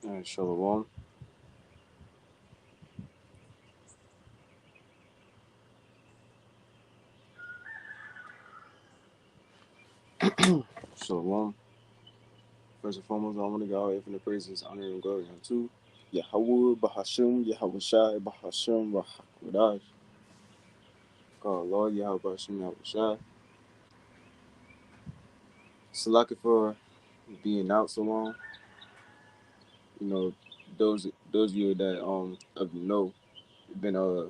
Shalom. Shalom. First and foremost, I want to go infinite praises, honor, and glory unto Yahweh, Bahashim, Yahweh Shai, Bahashim, Rahakodash. God, Lord, Yahweh, Bahashim, Yahweh Shai. Salaki for being out so long. You know, those of you that of you know, it's been a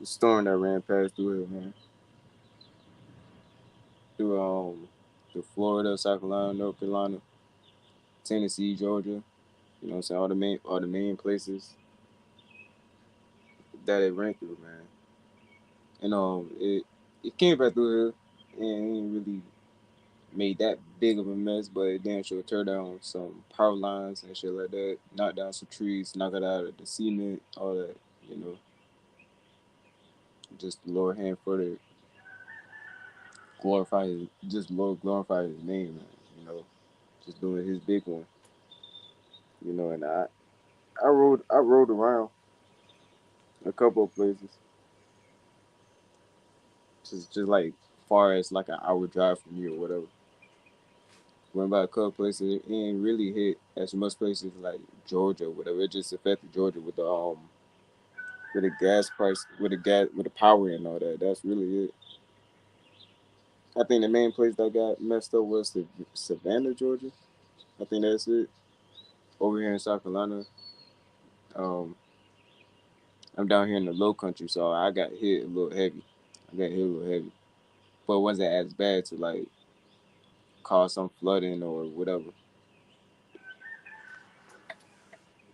storm that ran past through here, man. Through Florida, South Carolina, North Carolina, Tennessee, Georgia. You know what I'm saying? All the main places that it ran through, man. And it came back through here and it ain't really made that big of a mess, but it damn sure tore down some power lines and shit like that, knock down some trees, knock it out of the cement, all that, you know. Just the Lord hand for the Lord glorify his name, man, you know. Just doing his big one. You know, and I rode around a couple of places. Just like far as like an hour drive from you or whatever. Went by a couple places. It ain't really hit as much places like Georgia or whatever. It just affected Georgia with the gas price, with the power and all that. That's really it. I think the main place that got messed up was the Savannah, Georgia. I think that's it. Over here in South Carolina, um, I'm down here in the low country, so I got hit a little heavy. I got hit a little heavy, but it wasn't as bad to like cause some flooding or whatever.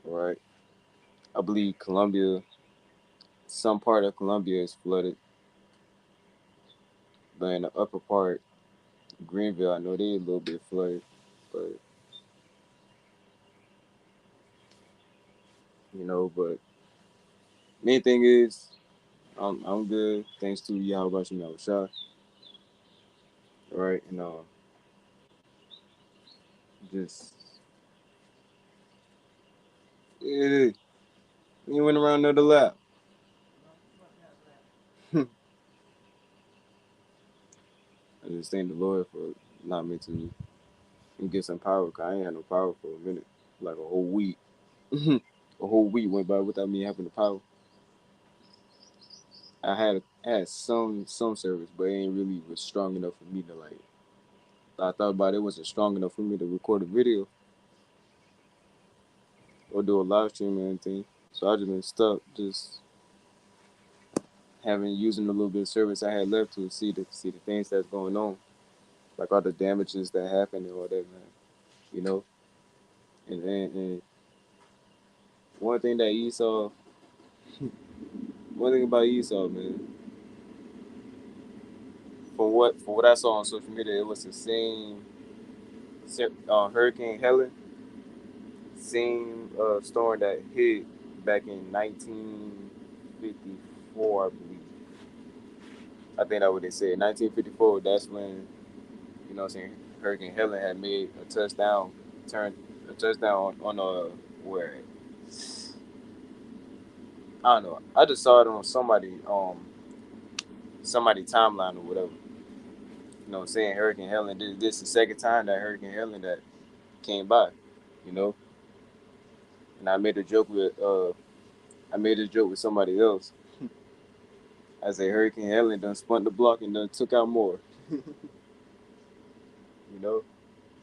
Right? I believe Columbia, some part of Columbia is flooded, but in the upper part, Greenville, I know they a little bit flooded, but but main thing is I'm good thanks to Yahweh Shem Shah, right? And just yeah, you went around another lap. I just thank the Lord for allowing me to get some power. Cause I ain't had no power for a minute, like a whole week. A whole week went by without me having the power. I had some service, but it ain't really was strong enough for me to like. I thought about it wasn't strong enough for me to record a video or do a live stream or anything. So I just been stuck, just having using the little bit of service I had left to see the things that's going on, like all the damages that happened and all that, man. You know, and one thing that Esau, one thing about Esau, man, for what I saw on social media, it was the same Hurricane Helen, same storm that hit back in 1954, I believe. I think that's what they said. 1954. That's when what I'm saying, Hurricane Helen had made a touchdown, turned a touchdown on where I don't know. I just saw it on somebody timeline or whatever. You know, saying Hurricane Helen. This is the second time that Hurricane Helen that came by. You know, and I made a joke with somebody else. I said Hurricane Helen done spun the block and done took out more. You know,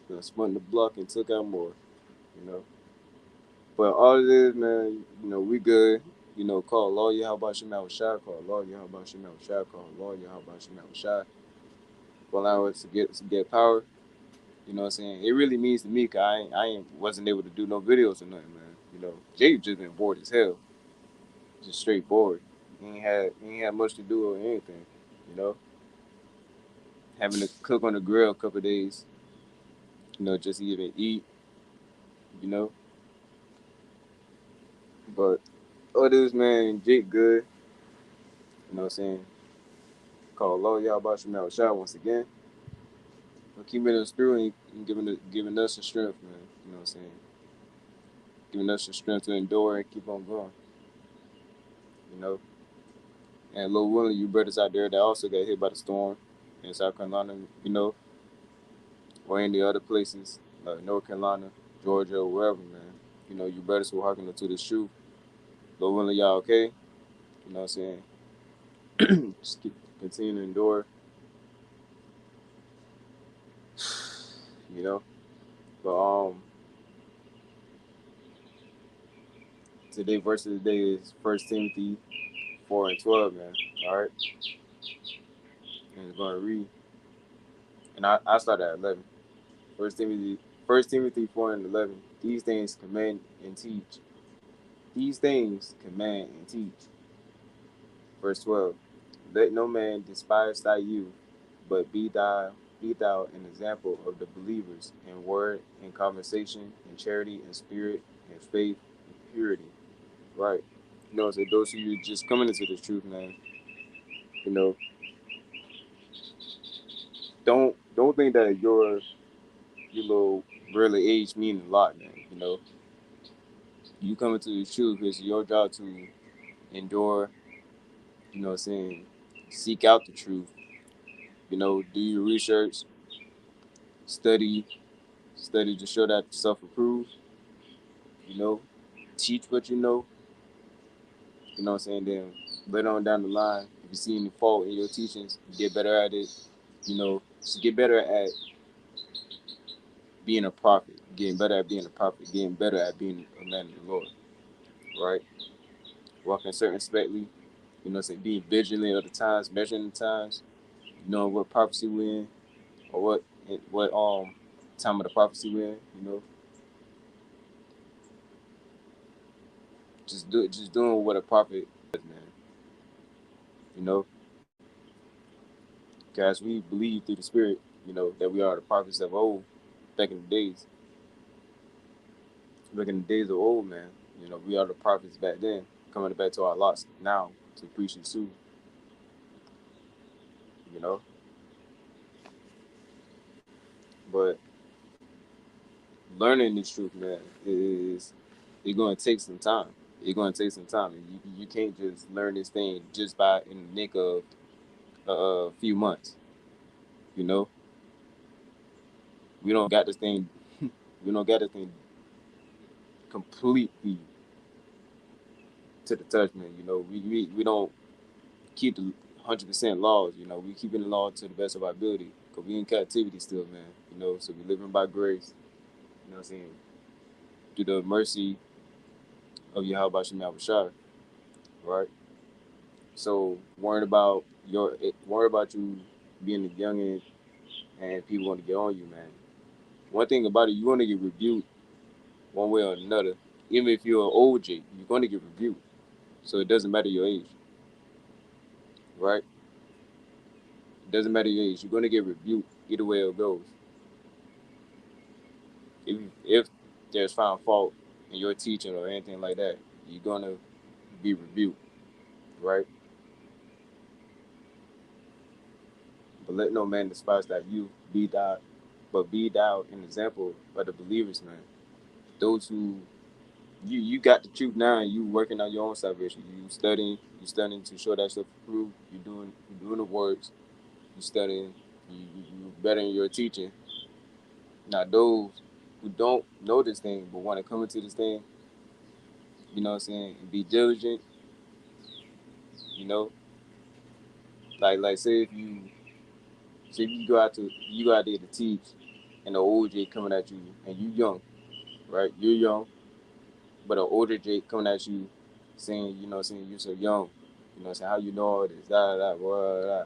done spun the block and took out more. You know. But all it is, man, we good. Call Law Yahweh Shemel Shai, call Law Yahweh Shemel Shai, call Law Yahweh Shemel Shai. For allow us to get power. You know what I'm saying? It really means to me, cause I ain't wasn't able to do no videos or nothing, man. Jay just been bored as hell, just straight bored. He ain't had much to do or anything. You know, having to cook on the grill a couple of days. Just even eat. You know, but all this, man, Jake good. You know what I'm saying? Call Law Yahweh Shemel Shai once again. Keeping us through and giving us the strength, man. You know what I'm saying? giving us the strength to endure and keep on going. You know, and Lord willing, you brothers out there that also got hit by the storm in South Carolina, you know, or any other places like North Carolina, Georgia, or wherever, man. You know, you brothers who hearken to this truth. Lord willing, y'all okay. You know what I'm saying? Just keep continue to endure. You know, but today verse of the day is First Timothy 4:12, man. All right, and it's going to read, and I start at 11. First Timothy 4:11. These things command and teach. These things command and teach. Verse 12. Let no man despise thy youth, but be thou an example of the believers in word, in conversation, in charity, in spirit, in faith, in purity. Right. You know, so those of you just coming into this truth, man, you know, don't think that your little really age mean a lot, man. You know, you coming to the truth, it's your job to endure, you know what I'm saying, seek out the truth, you know, do your research, study, study to show that self approved, you know, teach what you know what I'm saying, then later on down the line, if you see any fault in your teachings, get better at it, you know, just get better at being a prophet, getting better at being a prophet, getting better at being a man of the Lord, right? Walking circumspectly, you know what I'm saying, being vigilant of the times, measuring the times, knowing what prophecy we're in, or what time of the prophecy we're in, you know, just doing what a prophet does, man. You know, guys, we believe through the Spirit, you know, that we are the prophets of old, back in the days, back in the days of old, man. You know, we are the prophets back then, coming back to our lots now to preach and sue, you know. But learning this truth, man, is it's going to take some time. It's going to take some time. And you can't just learn this thing just by in the nick of a few months. You know, we don't got this thing. We don't got this thing completely to the touch, man. You know, we don't keep the 100% laws. You know, we keeping the law to the best of our ability because we in captivity still, man. You know, so we living by grace. You know what I'm saying? Through the mercy of Yahweh Shem Yahushua, right? So worried about you being a youngin and people want to get on you, man. One thing about it, you want to get rebuked one way or another. Even if you're an OJ, you're going to get rebuked. So it doesn't matter your age, right? It doesn't matter your age. You're going to get rebuked either way it goes. If there's found fault in your teaching or anything like that, you're going to be rebuked, right? But let no man despise that you be thou an example of the believers, man. Those who you got the truth now and you working on your own salvation. You studying to show that stuff approved. You doing the works, you studying, you bettering your teaching. Now those who don't know this thing but want to come into this thing, you know what I'm saying, and be diligent, you know, like say if you go out there to teach and the old J coming at you and you young, right? You're young, but an older J coming at you saying, you know what I'm saying, you're so young. You know what I'm saying, how you know all this, da da da, blah, blah,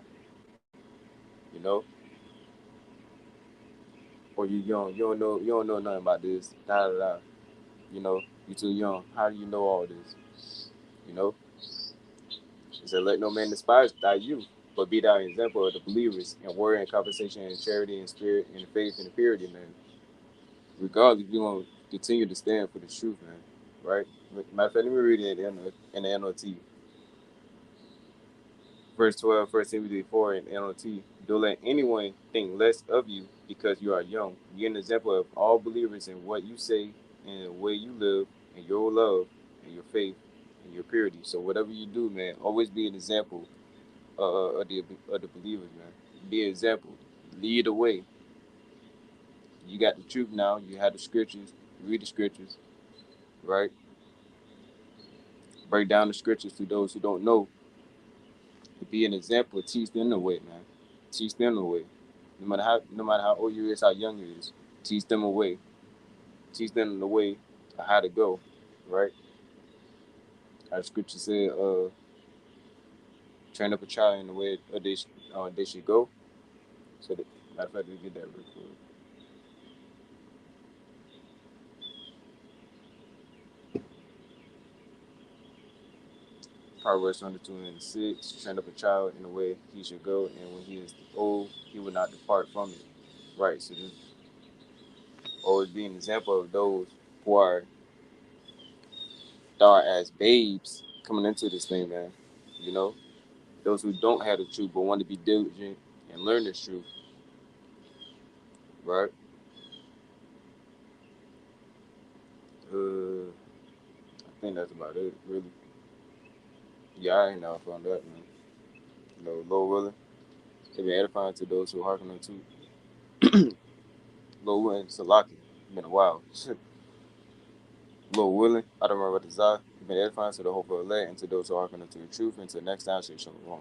you know? Or you young, you don't know nothing about this, da da da. You know, you too young. How do you know all this? You know? It said, let no man despise thy youth, but be thou an example of the believers in word and conversation and charity and spirit and faith and purity, man. Regardless, you want to continue to stand for the truth, man. Right? Matter of fact, let me read it in the NLT. Verse 12, First Timothy 4 in NLT. Don't let anyone think less of you because you are young. Be an example of all believers in what you say and the way you live, and your love and your faith and your purity. So whatever you do, man, always be an example of the believers, man. Be an example. Lead the way. You got the truth now. You have the scriptures. Read the scriptures, right? Break down the scriptures to those who don't know. Be an example. Teach them the way, man. Teach them the way. No matter how old you is, how young you is, teach them a way. Teach them the way of how to go, right? How the scripture said, train up a child in the way they should go. So, matter of fact, we get that real quick. Proverbs 22:6, train up a child in the way he should go, and when he is old, he will not depart from it. Right. So, just always be an example of those who are as babes coming into this thing, man. You know, those who don't have the truth but want to be diligent and learn this truth, right? I think that's about it, really. Yeah, I ain't never found that, man. You know, Lord willing, it be edifying to those who hearken unto Lord willing, Salaki. Been a while. Lord willing, I don't remember what the Zah. It been edifying to the hope of elect and to those who hearken unto the truth. Until next time, say shalom.